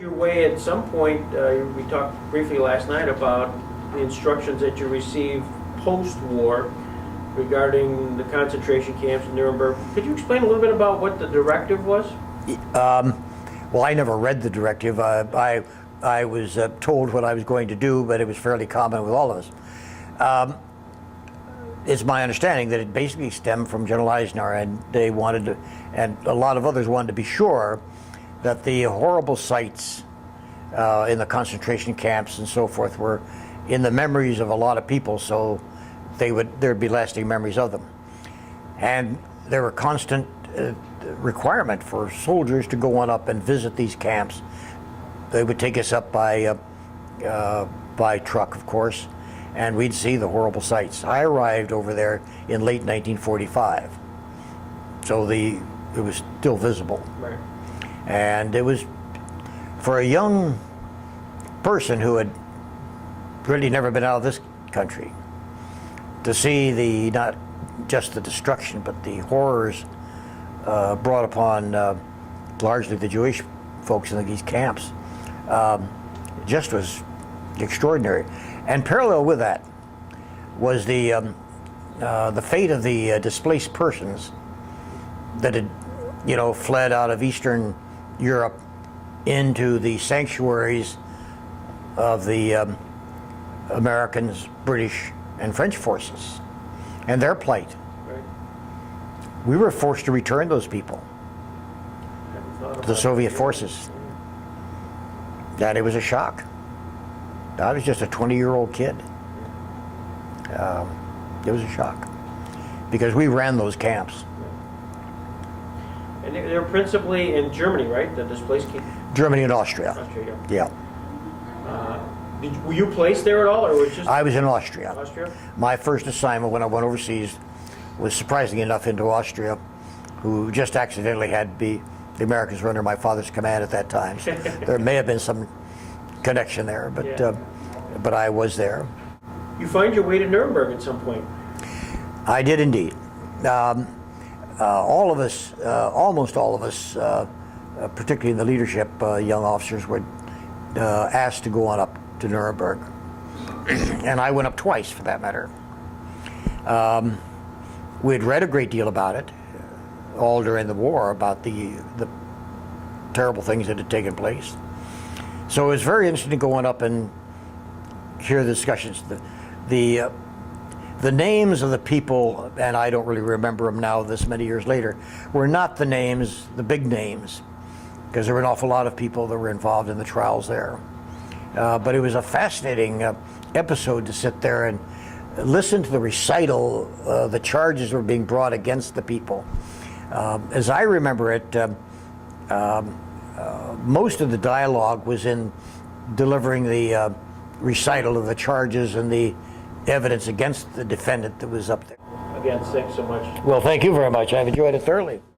Your way at some point, we talked briefly last night about the instructions that you received post-war regarding the concentration camps in Nuremberg. Could you explain a little bit about what the directive was? Well, I never read the directive. I was told what I was going to do, but it was fairly common with all of us. It's my understanding that it basically stemmed from General Eisenhower, and they wanted to, and a lot of others wanted to be sure that the horrible sights in the concentration camps and so forth were in the memories of a lot of people, so there'd be lasting memories of them. And there were constant requirement for soldiers to go on up and visit these camps. They would take us up by truck, of course, and we'd see the horrible sights. I arrived over there in late 1945, so it was still visible. Right. And it was, for a young person who had really never been out of this country, to see not just the destruction, but the horrors brought upon largely the Jewish folks in these camps, just was extraordinary. And parallel with that was the fate of the displaced persons that had, fled out of Eastern Europe into the sanctuaries of the Americans, British, and French forces, and their plight. Right. We were forced to return those people to the Soviet forces. And it was a shock. I was just a 20-year-old kid. It was a shock because we ran those camps. And they're principally in Germany, right? The displaced camps? Germany and Austria. Austria, Yeah. Were you placed there at all, or was it just I was in Austria. Austria? My first assignment when I went overseas was surprisingly enough into Austria, who just accidentally had the Americans were under my father's command at that time. So there may have been some connection there, but Yeah. But I was there. You find your way to Nuremberg at some point. I did indeed. All of us, almost all of us, particularly in the leadership, young officers were asked to go on up to Nuremberg. And I went up twice, for that matter. We had read a great deal about it, all during the war, about the terrible things that had taken place. So it was very interesting to go on up and hear the discussions. The names of the people, and I don't really remember them now this many years later, were not the names, the big names, because there were an awful lot of people that were involved in the trials there. But it was a fascinating episode to sit there and listen to the recital. The charges were being brought against the people. As I remember it, most of the dialogue was in delivering the recital of the charges and the evidence against the defendant that was up there. Again, thanks so much. Well, thank you very much. I've enjoyed it thoroughly.